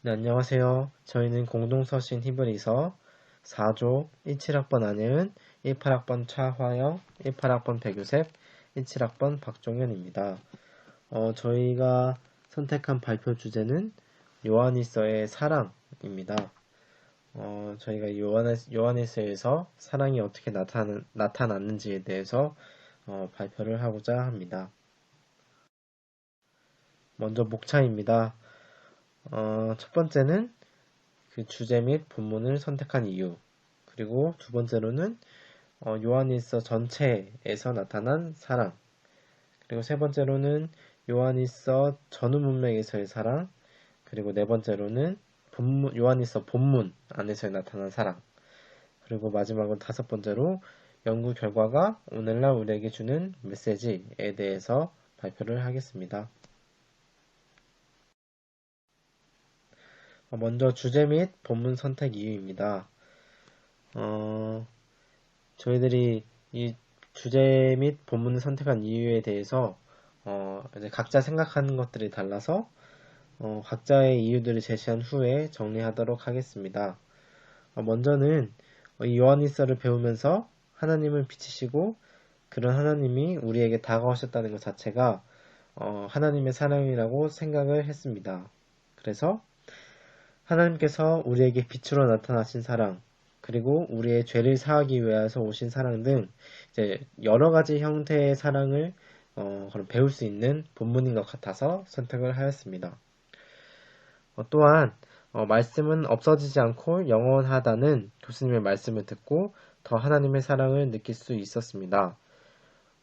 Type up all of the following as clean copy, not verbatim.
네, 안녕하세요. 저희는 공동서신 히브리서 4조 17학번 안혜은, 18학번 차화영, 18학번 백유셉, 17학번 박종현입니다. 저희가 선택한 발표 주제는 요한일서의 사랑입니다. 저희가 요한일서에서 사랑이 어떻게 나타났는지에 대해서 발표를 하고자 합니다. 먼저 목차입니다. 첫 번째는 그 주제 및 본문을 선택한 이유, 그리고 두 번째로는 요한일서 전체에서 나타난 사랑, 그리고 세 번째로는 요한일서 전후 문맥에서의 사랑, 그리고 네 번째로는 요한일서 본문 안에서 나타난 사랑, 그리고 마지막으로 다섯 번째로 연구 결과가 오늘날 우리에게 주는 메시지에 대해서 발표를 하겠습니다. 먼저 주제 및 본문 선택 이유입니다. 저희들이 이 주제 및 본문을 선택한 이유에 대해서 이제 각자 생각하는 것들이 달라서 각자의 이유들을 제시한 후에 정리하도록 하겠습니다. 먼저는 이 요한일서를 배우면서 하나님을 비치시고 그런 하나님이 우리에게 다가오셨다는 것 자체가 하나님의 사랑이라고 생각을 했습니다. 그래서 하나님께서 우리에게 빛으로 나타나신 사랑, 그리고 우리의 죄를 사하기 위해서 오신 사랑 등 이제 여러 가지 형태의 사랑을 그럼 배울 수 있는 본문인 것 같아서 선택을 하였습니다. 또한 말씀은 없어지지 않고 영원하다는 교수님의 말씀을 듣고 더 하나님의 사랑을 느낄 수 있었습니다.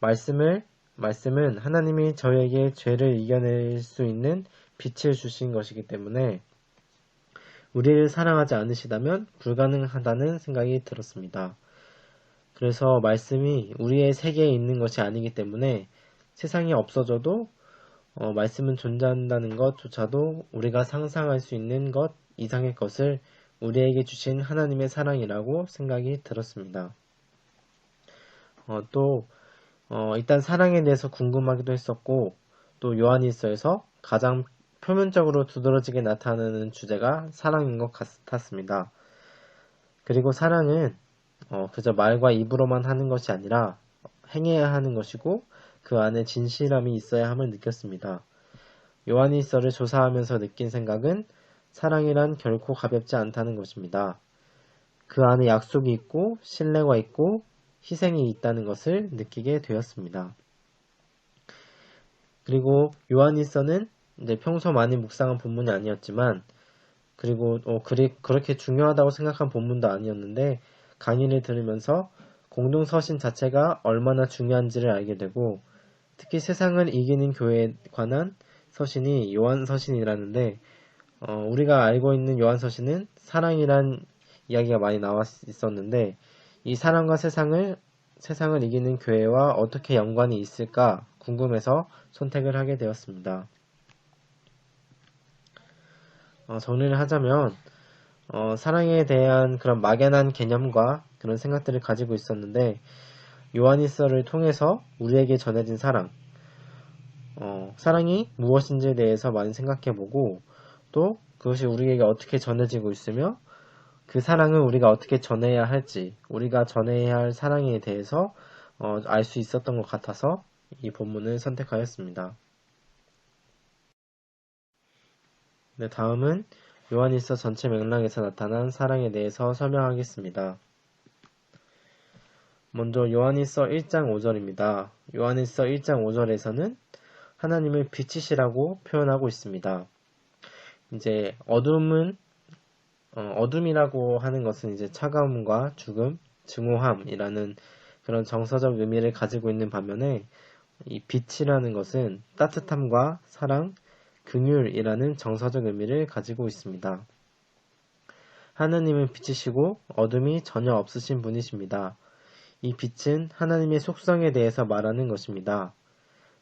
말씀은 하나님이 저에게 죄를 이겨낼 수 있는 빛을 주신 것이기 때문에 우리를 사랑하지 않으시다면 불가능하다는 생각이 들었습니다. 그래서 말씀이 우리의 세계에 있는 것이 아니기 때문에 세상이 없어져도 말씀은 존재한다는 것조차도 우리가 상상할 수 있는 것 이상의 것을 우리에게 주신 하나님의 사랑이라고 생각이 들었습니다. 일단 사랑에 대해서 궁금하기도 했었고, 또 요한일서에서 가장 표면적으로 두드러지게 나타나는 주제가 사랑인 것 같았습니다. 그리고 사랑은 그저 말과 입으로만 하는 것이 아니라 행해야 하는 것이고 그 안에 진실함이 있어야 함을 느꼈습니다. 요한일서를 조사하면서 느낀 생각은 사랑이란 결코 가볍지 않다는 것입니다. 그 안에 약속이 있고 신뢰가 있고 희생이 있다는 것을 느끼게 되었습니다. 그리고 요한일서는 이제 평소 많이 묵상한 본문이 아니었지만 그리고 그렇게 중요하다고 생각한 본문도 아니었는데 강의를 들으면서 공동서신 자체가 얼마나 중요한지를 알게 되고 특히 세상을 이기는 교회에 관한 서신이 요한서신이라는데 우리가 알고 있는 요한서신은 사랑이란 이야기가 많이 나와 있었는데 이 사랑과 세상을 이기는 교회와 어떻게 연관이 있을까 궁금해서 선택을 하게 되었습니다. 정리를 하자면 사랑에 대한 그런 막연한 개념과 그런 생각들을 가지고 있었는데 요한일서를 통해서 우리에게 전해진 사랑, 사랑이 무엇인지에 대해서 많이 생각해보고 또 그것이 우리에게 어떻게 전해지고 있으며 그 사랑을 우리가 어떻게 전해야 할지 우리가 전해야 할 사랑에 대해서 알 수 있었던 것 같아서 이 본문을 선택하였습니다. 네, 다음은 요한일서 전체 맥락에서 나타난 사랑에 대해서 설명하겠습니다. 먼저 요한일서 1장 5절입니다. 요한일서 1장 5절에서는 하나님을 빛이시라고 표현하고 있습니다. 이제 어둠이라고 하는 것은 이제 차가움과 죽음, 증오함이라는 그런 정서적 의미를 가지고 있는 반면에 이 빛이라는 것은 따뜻함과 사랑, 긍휼이라는 정서적 의미를 가지고 있습니다. 하나님은 빛이시고 어둠이 전혀 없으신 분이십니다. 이 빛은 하나님의 속성에 대해서 말하는 것입니다.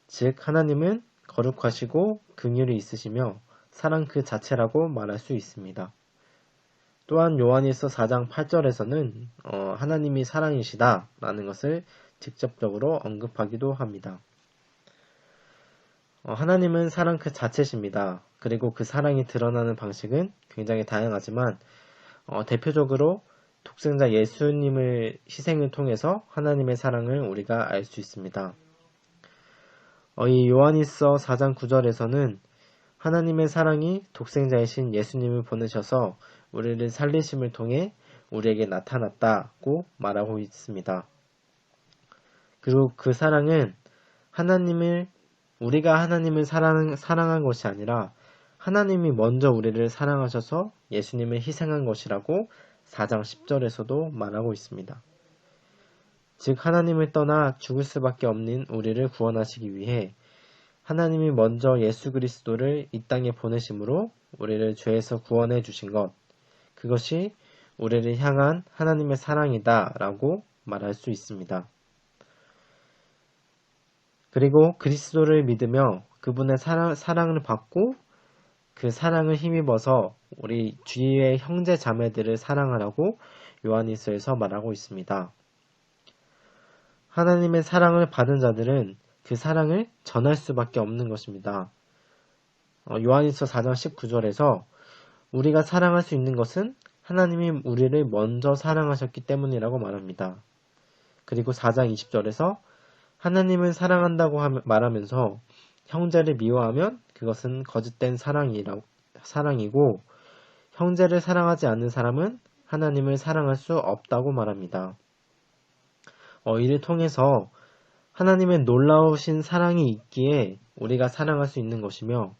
즉 하나님은 거룩하시고 긍휼이 있으시며 사랑 그 자체라고 말할 수 있습니다. 또한 요한일서 4장 8절에서는 하나님이 사랑이시다 라는 것을 직접적으로 언급하기도 합니다. 하나님은 사랑 그 자체십니다. 그리고 그 사랑이 드러나는 방식은 굉장히 다양하지만 대표적으로 독생자 예수님을 희생을 통해서 하나님의 사랑을 우리가 알 수 있습니다. 이 요한일서 4장 9절에서는 하나님의 사랑이 독생자이신 예수님을 보내셔서 우리를 살리심을 통해 우리에게 나타났다고 말하고 있습니다. 그리고 그 사랑은 우리가 하나님을 사랑한 것이 아니라 하나님이 먼저 우리를 사랑하셔서 예수님을 희생한 것이라고 4장 10절에서도 말하고 있습니다. 즉 하나님을 떠나 죽을 수밖에 없는 우리를 구원하시기 위해 하나님이 먼저 예수 그리스도를 이 땅에 보내심으로 우리를 죄에서 구원해 주신 것, 그것이 우리를 향한 하나님의 사랑이다 라고 말할 수 있습니다. 그리고 그리스도를 믿으며 그분의 사랑을 받고 그 사랑을 힘입어서 우리 주위의 형제 자매들을 사랑하라고 요한일서에서 말하고 있습니다. 하나님의 사랑을 받은 자들은 그 사랑을 전할 수밖에 없는 것입니다. 요한일서 4장 19절에서 우리가 사랑할 수 있는 것은 하나님이 우리를 먼저 사랑하셨기 때문이라고 말합니다. 그리고 4장 20절에서 하나님을 사랑한다고 말하면서 형제를 미워하면 그것은 거짓된 사랑이고 형제를 사랑하지 않는 사람은 하나님을 사랑할 수 없다고 말합니다. 이를 통해서 하나님의 놀라우신 사랑이 있기에 우리가 사랑할 수 있는 것이며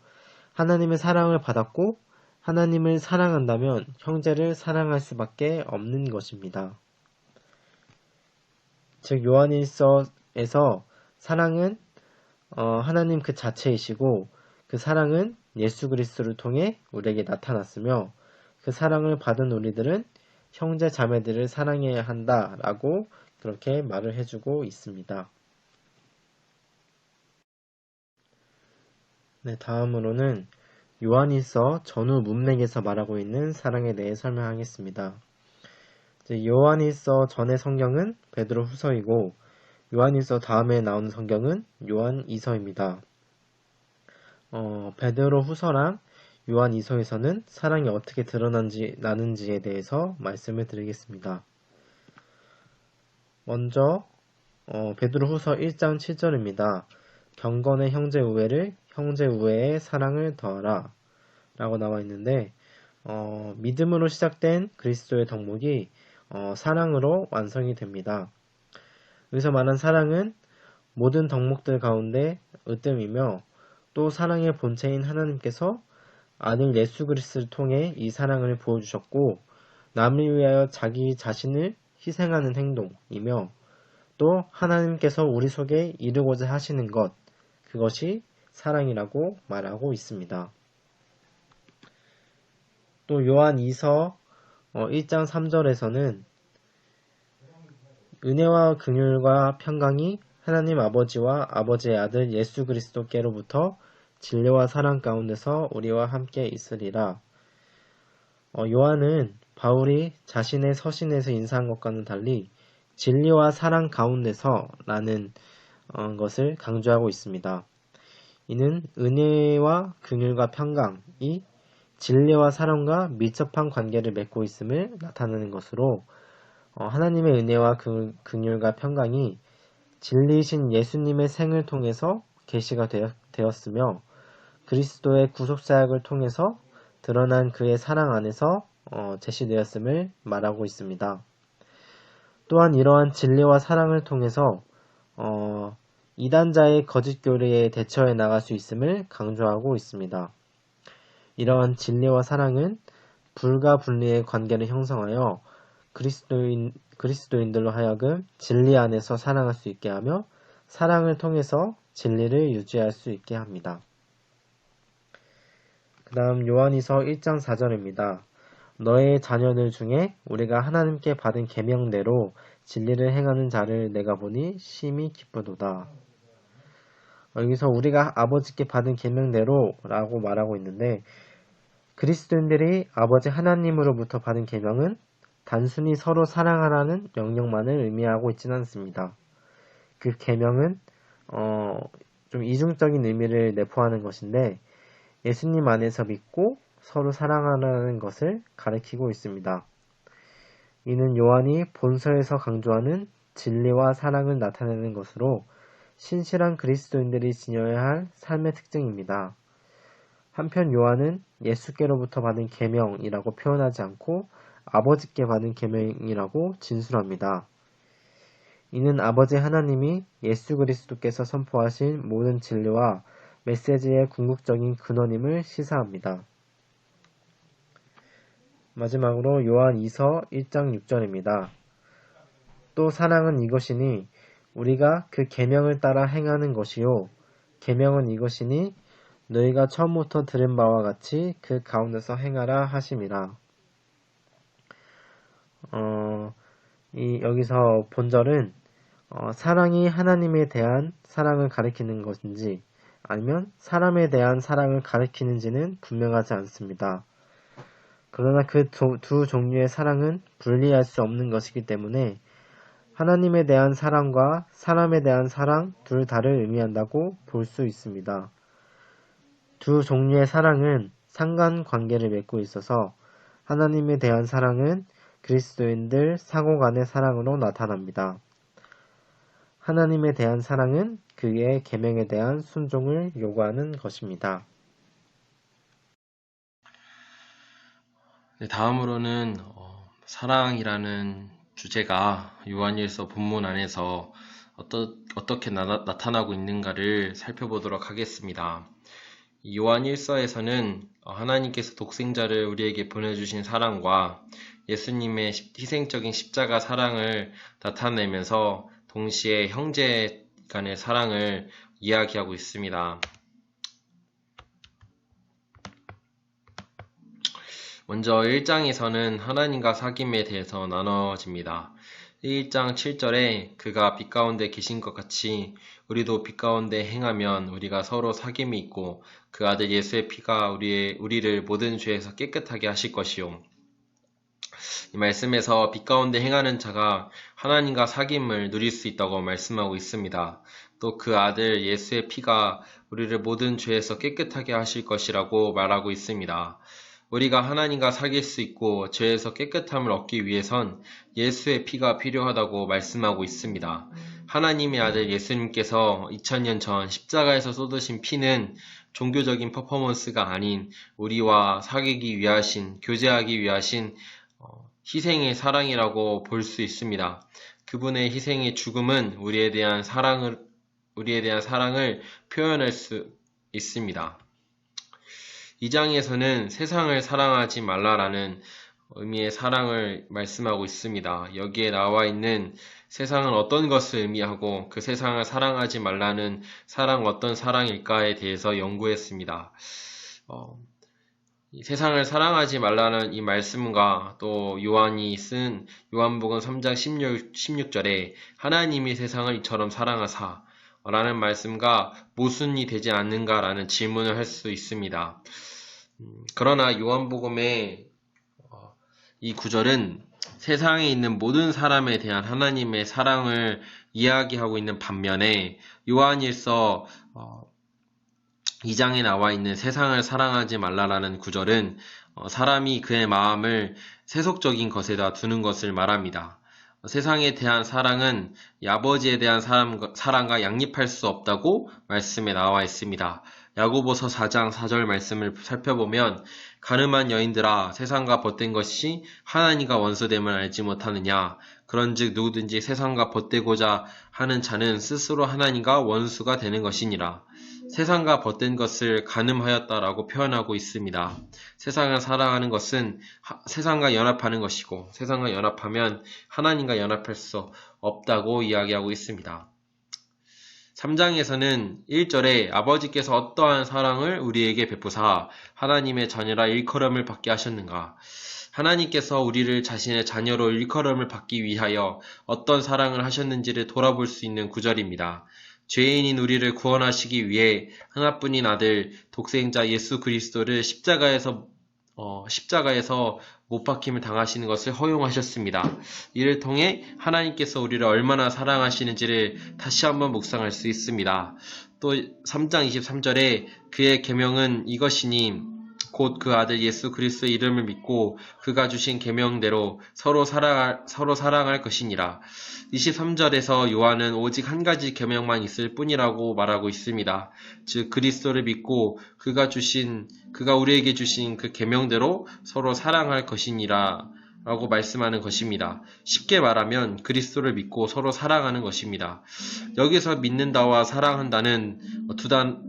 하나님의 사랑을 받았고 하나님을 사랑한다면 형제를 사랑할 수밖에 없는 것입니다. 즉 요한일서에서 사랑은 하나님 그 자체이시고 그 사랑은 예수 그리스도를 통해 우리에게 나타났으며 그 사랑을 받은 우리들은 형제 자매들을 사랑해야 한다라고 그렇게 말을 해주고 있습니다. 네, 다음으로는 요한일서 전후 문맥에서 말하고 있는 사랑에 대해 설명하겠습니다. 요한일서 전의 성경은 베드로 후서이고 요한일서 다음에 나오는 성경은 요한이서입니다. 베드로 후서랑 요한이서에서는 사랑이 어떻게 나는지에 대해서 말씀을 드리겠습니다. 먼저 베드로 후서 1장 7절입니다. 경건의 형제 우애를 형제 우애의 사랑을 더하라 라고 나와 있는데 믿음으로 시작된 그리스도의 덕목이 사랑으로 완성이 됩니다. 여기서 말한 사랑은 모든 덕목들 가운데 으뜸이며 또 사랑의 본체인 하나님께서 아들 예수 그리스도를 통해 이 사랑을 보여주셨고 남을 위하여 자기 자신을 희생하는 행동이며 또 하나님께서 우리 속에 이루고자 하시는 것, 그것이 사랑이라고 말하고 있습니다. 또 요한 2서 1장 3절에서는 은혜와 긍휼과 평강이 하나님 아버지와 아버지의 아들 예수 그리스도께로부터 진리와 사랑 가운데서 우리와 함께 있으리라. 요한은 바울이 자신의 서신에서 인사한 것과는 달리 진리와 사랑 가운데서 라는 것을 강조하고 있습니다. 이는 은혜와 긍휼과 평강이 진리와 사랑과 밀접한 관계를 맺고 있음을 나타내는 것으로 하나님의 은혜와 긍휼과 평강이 진리이신 예수님의 생을 통해서 계시가 되었으며 그리스도의 구속사역을 통해서 드러난 그의 사랑 안에서 제시되었음을 말하고 있습니다. 또한 이러한 진리와 사랑을 통해서 이단자의 거짓 교리에 대처해 나갈 수 있음을 강조하고 있습니다. 이러한 진리와 사랑은 불과 분리의 관계를 형성하여 그리스도인들로 하여금 진리 안에서 사랑할 수 있게 하며 사랑을 통해서 진리를 유지할 수 있게 합니다. 그 다음 요한이서 1장 4절입니다. 너의 자녀들 중에 우리가 하나님께 받은 계명대로 진리를 행하는 자를 내가 보니 심히 기쁘도다. 여기서 우리가 아버지께 받은 계명대로 라고 말하고 있는데 그리스도인들이 아버지 하나님으로부터 받은 계명은 단순히 서로 사랑하라는 명령만을 의미하고 있지는 않습니다. 그 계명은 좀 이중적인 의미를 내포하는 것인데 예수님 안에서 믿고 서로 사랑하라는 것을 가리키고 있습니다. 이는 요한이 본서에서 강조하는 진리와 사랑을 나타내는 것으로 신실한 그리스도인들이 지녀야 할 삶의 특징입니다. 한편 요한은 예수께로부터 받은 계명이라고 표현하지 않고 아버지께 받은 계명이라고 진술합니다. 이는 아버지 하나님이 예수 그리스도께서 선포하신 모든 진리와 메시지의 궁극적인 근원임을 시사합니다. 마지막으로 요한 2서 1장 6절입니다. 또 사랑은 이것이니 우리가 그 계명을 따라 행하는 것이요 계명은 이것이니 너희가 처음부터 들은 바와 같이 그 가운데서 행하라 하심이라. 여기서 본절은 사랑이 하나님에 대한 사랑을 가리키는 것인지 아니면 사람에 대한 사랑을 가리키는지는 분명하지 않습니다. 그러나 그 두 종류의 사랑은 분리할 수 없는 것이기 때문에 하나님에 대한 사랑과 사람에 대한 사랑 둘 다를 의미한다고 볼 수 있습니다. 두 종류의 사랑은 상관관계를 맺고 있어서 하나님에 대한 사랑은 그리스도인들 상호 간의 사랑으로 나타납니다. 하나님에 대한 사랑은 그의 계명에 대한 순종을 요구하는 것입니다. 네, 다음으로는 사랑이라는 주제가 요한일서 본문 안에서 어떻게 나타나고 있는가를 살펴보도록 하겠습니다. 요한일서에서는 하나님께서 독생자를 우리에게 보내주신 사랑과 예수님의 희생적인 십자가 사랑을 나타내면서 동시에 형제 간의 사랑을 이야기하고 있습니다. 먼저 1장에서는 하나님과 사귐에 대해서 나눠집니다. 1장 7절에 그가 빛 가운데 계신 것 같이 우리도 빛 가운데 행하면 우리가 서로 사귐이 있고 그 아들 예수의 피가 우리를 모든 죄에서 깨끗하게 하실 것이요. 이 말씀에서 빛 가운데 행하는 자가 하나님과 사귐을 누릴 수 있다고 말씀하고 있습니다. 또 그 아들 예수의 피가 우리를 모든 죄에서 깨끗하게 하실 것이라고 말하고 있습니다. 우리가 하나님과 사귈 수 있고 죄에서 깨끗함을 얻기 위해선 예수의 피가 필요하다고 말씀하고 있습니다. 하나님의 아들 예수님께서 2000년 전 십자가에서 쏟으신 피는 종교적인 퍼포먼스가 아닌 우리와 사귀기 위하신, 교제하기 위하신 희생의 사랑이라고 볼 수 있습니다. 그분의 희생의 죽음은 우리에 대한 사랑을 표현할 수 있습니다. 2장에서는 세상을 사랑하지 말라라는 의미의 사랑을 말씀하고 있습니다. 여기에 나와 있는 세상은 어떤 것을 의미하고 그 세상을 사랑하지 말라는 사랑 어떤 사랑일까에 대해서 연구했습니다. 세상을 사랑하지 말라는 이 말씀과 또 요한이 쓴 요한복음 3장 16절에 하나님이 세상을 이처럼 사랑하사 라는 말씀과 모순이 되지 않는가라는 질문을 할 수 있습니다. 그러나 요한복음의 이 구절은 세상에 있는 모든 사람에 대한 하나님의 사랑을 이야기하고 있는 반면에 요한일서 2장에 나와 있는 세상을 사랑하지 말라라는 구절은 사람이 그의 마음을 세속적인 것에다 두는 것을 말합니다. 세상에 대한 사랑은 이 아버지에 대한 사랑과 양립할 수 없다고 말씀에 나와 있습니다. 야고보서 4장 4절 말씀을 살펴보면 가늠한 여인들아 세상과 벗된 것이 하나님과 원수됨을 알지 못하느냐 그런즉 누구든지 세상과 벗되고자 하는 자는 스스로 하나님과 원수가 되는 것이니라. 세상과 벗된 것을 가늠하였다라고 표현하고 있습니다. 세상을 사랑하는 것은 세상과 연합하는 것이고 세상과 연합하면 하나님과 연합할 수 없다고 이야기하고 있습니다. 3장에서는 1절에 아버지께서 어떠한 사랑을 우리에게 베푸사 하나님의 자녀라 일컬음을 받게 하셨는가. 하나님께서 우리를 자신의 자녀로 일컬음을 받기 위하여 어떤 사랑을 하셨는지를 돌아볼 수 있는 구절입니다. 죄인인 우리를 구원하시기 위해 하나뿐인 아들 독생자 예수 그리스도를 십자가에서 못 박힘을 당하시는 것을 허용하셨습니다. 이를 통해 하나님께서 우리를 얼마나 사랑하시는지를 다시 한번 묵상할 수 있습니다. 또 3장 23절에 그의 계명은 이것이니 곧 그 아들 예수 그리스도의 이름을 믿고 그가 주신 계명대로 서로 사랑할 것이니라. 23절에서 요한은 오직 한 가지 계명만 있을 뿐이라고 말하고 있습니다. 즉 그리스도를 믿고 그가 우리에게 주신 그 계명대로 서로 사랑할 것이니라 라고 말씀하는 것입니다. 쉽게 말하면 그리스도를 믿고 서로 사랑하는 것입니다. 여기서 믿는다와 사랑한다는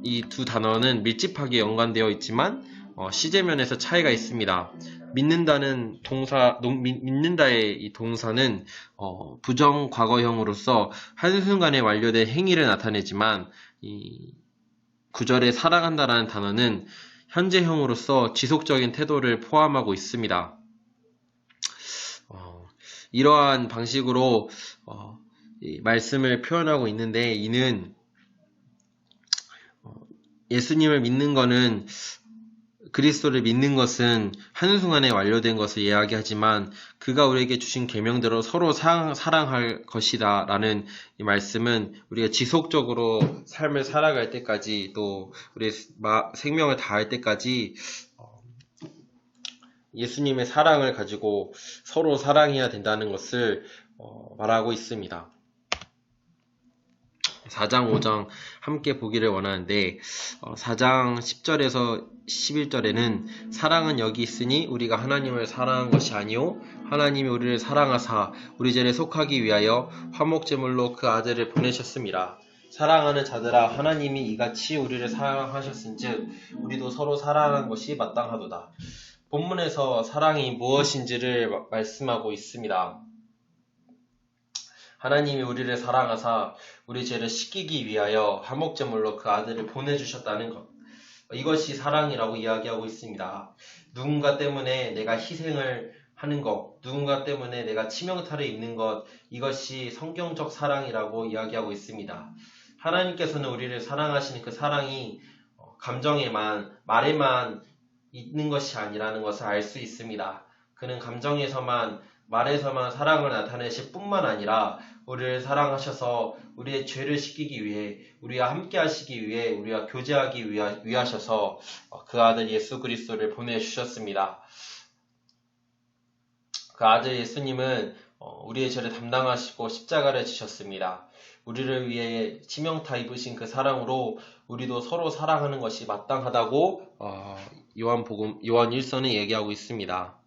이 두 단어는 밀집하게 연관되어 있지만 시제면에서 차이가 있습니다. 믿는다의 이 동사는 부정 과거형으로서 한순간에 완료된 행위를 나타내지만 이 구절에 사랑한다라는 단어는 현재형으로서 지속적인 태도를 포함하고 있습니다. 이러한 방식으로 이 말씀을 표현하고 있는데 이는 예수님을 믿는 것은 그리스도를 믿는 것은 한순간에 완료된 것을 이야기하지만 그가 우리에게 주신 계명대로 서로 사랑할 것이다 라는 이 말씀은 우리가 지속적으로 삶을 살아갈 때까지 또 우리의 생명을 다할 때까지 예수님의 사랑을 가지고 서로 사랑해야 된다는 것을 말하고 있습니다. 4장 5장 함께 보기를 원하는데 4장 10절에서 11절에는 사랑은 여기 있으니 우리가 하나님을 사랑한 것이 아니요 하나님이 우리를 사랑하사 우리 죄를 속하기 위하여 화목제물로 그 아들을 보내셨습니다. 사랑하는 자들아 하나님이 이같이 우리를 사랑하셨은즉 우리도 서로 사랑하는 것이 마땅하도다. 본문에서 사랑이 무엇인지를 말씀하고 있습니다. 하나님이 우리를 사랑하사 우리 죄를 씻기기 위하여 화목제물로 그 아들을 보내주셨다는 것. 이것이 사랑이라고 이야기하고 있습니다. 누군가 때문에 내가 희생을 하는 것, 누군가 때문에 내가 치명타를 입는 것, 이것이 성경적 사랑이라고 이야기하고 있습니다. 하나님께서는 우리를 사랑하시는 그 사랑이 감정에만, 말에만 있는 것이 아니라는 것을 알 수 있습니다. 그는 감정에서만, 말에서만 사랑을 나타내실 뿐만 아니라 우리를 사랑하셔서 우리의 죄를 씻기기 위해, 우리와 함께 하시기 위해, 우리와 교제하기 위하셔서 그 아들 예수 그리스도를 보내주셨습니다. 그 아들 예수님은 우리의 죄를 담당하시고 십자가를 지셨습니다. 우리를 위해 치명타 입으신 그 사랑으로 우리도 서로 사랑하는 것이 마땅하다고 요한 1서는 얘기하고 있습니다.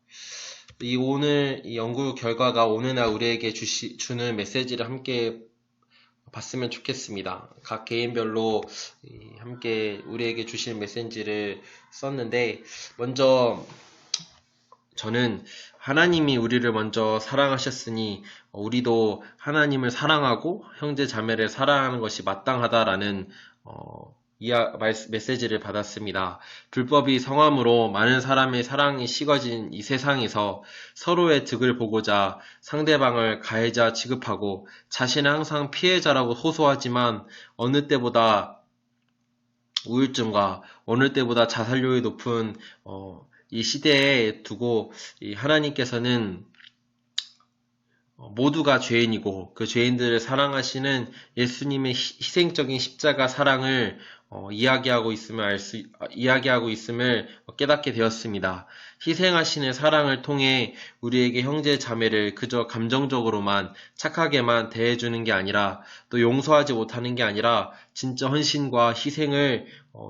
오늘 이 연구 결과가 오늘날 우리에게 주는 메시지를 함께 봤으면 좋겠습니다. 각 개인별로 함께 우리에게 주실 메시지를 썼는데 먼저 저는 하나님이 우리를 먼저 사랑하셨으니 우리도 하나님을 사랑하고 형제 자매를 사랑하는 것이 마땅하다라는 메시지를 받았습니다. 불법이 성함으로 많은 사람의 사랑이 식어진 이 세상에서 서로의 득을 보고자 상대방을 가해자 취급하고 자신은 항상 피해자라고 호소하지만 어느 때보다 우울증과 어느 때보다 자살률이 높은 이 시대에 두고 하나님께서는 모두가 죄인이고 그 죄인들을 사랑하시는 예수님의 희생적인 십자가 사랑을 이야기하고 있음을 깨닫게 되었습니다. 희생하시는 사랑을 통해 우리에게 형제 자매를 그저 감정적으로만 착하게만 대해주는 게 아니라 또 용서하지 못하는 게 아니라 진짜 헌신과 희생을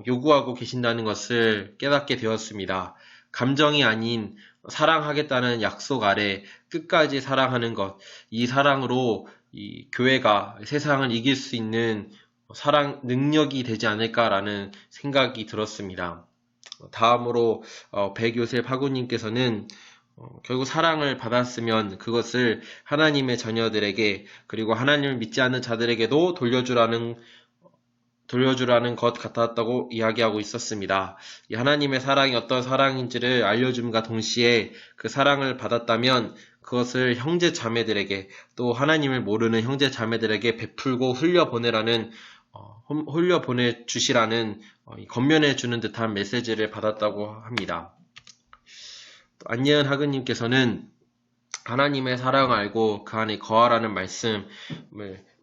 요구하고 계신다는 것을 깨닫게 되었습니다. 감정이 아닌 사랑하겠다는 약속 아래 끝까지 사랑하는 것, 이 사랑으로 이 교회가 세상을 이길 수 있는 사랑 능력이 되지 않을까라는 생각이 들었습니다. 다음으로 백요셉 하구님께서는 결국 사랑을 받았으면 그것을 하나님의 자녀들에게 그리고 하나님을 믿지 않는 자들에게도 돌려주라는 것 같았다고 이야기하고 있었습니다. 이 하나님의 사랑이 어떤 사랑인지를 알려줌과 동시에 그 사랑을 받았다면 그것을 형제 자매들에게 또 하나님을 모르는 형제 자매들에게 베풀고 흘려보내주시라는 권면해주는 듯한 메시지를 받았다고 합니다. 안예은 하그님께서는 하나님의 사랑을 알고 그 안에 거하라는 말씀을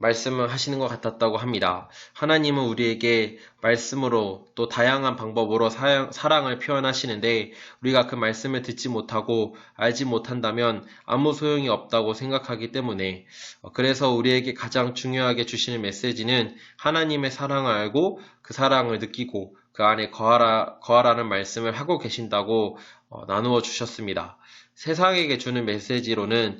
말씀을 하시는 것 같았다고 합니다. 하나님은 우리에게 말씀으로 또 다양한 방법으로 사랑을 표현하시는데 우리가 그 말씀을 듣지 못하고 알지 못한다면 아무 소용이 없다고 생각하기 때문에 그래서 우리에게 가장 중요하게 주시는 메시지는 하나님의 사랑을 알고 그 사랑을 느끼고 그 안에 거하라는 말씀을 하고 계신다고 나누어 주셨습니다. 세상에게 주는 메시지로는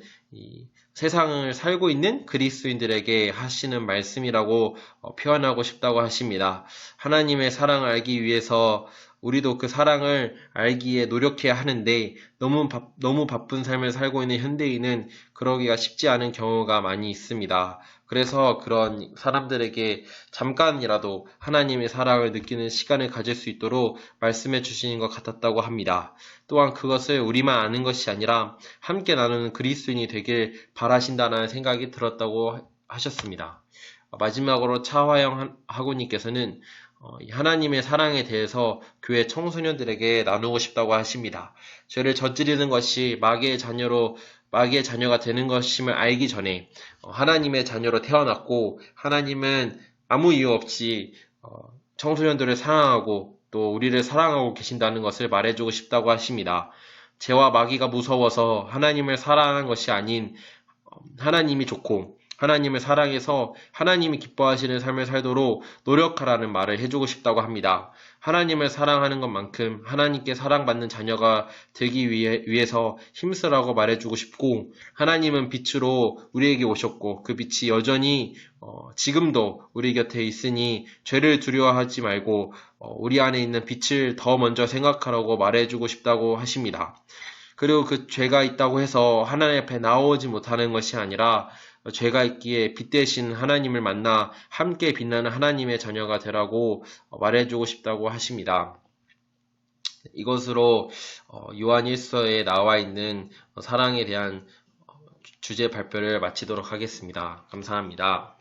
세상을 살고 있는 그리스도인들에게 하시는 말씀이라고 표현하고 싶다고 하십니다. 하나님의 사랑을 알기 위해서 우리도 그 사랑을 알기에 노력해야 하는데 너무 바쁜 삶을 살고 있는 현대인은 그러기가 쉽지 않은 경우가 많이 있습니다. 그래서 그런 사람들에게 잠깐이라도 하나님의 사랑을 느끼는 시간을 가질 수 있도록 말씀해 주시는 것 같았다고 합니다. 또한 그것을 우리만 아는 것이 아니라 함께 나누는 그리스도인이 되길 바라신다는 생각이 들었다고 하셨습니다. 마지막으로 차화영 학우님께서는 하나님의 사랑에 대해서 교회 청소년들에게 나누고 싶다고 하십니다. 죄를 저지르는 것이 마귀의 자녀가 되는 것임을 알기 전에 하나님의 자녀로 태어났고 하나님은 아무 이유 없이 청소년들을 사랑하고 또 우리를 사랑하고 계신다는 것을 말해주고 싶다고 하십니다. 죄와 마귀가 무서워서 하나님을 사랑하는 것이 아닌 하나님이 좋고 하나님을 사랑해서 하나님이 기뻐하시는 삶을 살도록 노력하라는 말을 해주고 싶다고 합니다. 하나님을 사랑하는 것만큼 하나님께 사랑받는 자녀가 되기 위해서 힘쓰라고 말해주고 싶고 하나님은 빛으로 우리에게 오셨고 그 빛이 여전히 지금도 우리 곁에 있으니 죄를 두려워하지 말고 우리 안에 있는 빛을 더 먼저 생각하라고 말해주고 싶다고 하십니다. 그리고 그 죄가 있다고 해서 하나님 앞에 나오지 못하는 것이 아니라 죄가 있기에 빛 대신 하나님을 만나 함께 빛나는 하나님의 자녀가 되라고 말해주고 싶다고 하십니다. 이것으로 요한 1서에 나와 있는 사랑에 대한 주제 발표를 마치도록 하겠습니다. 감사합니다.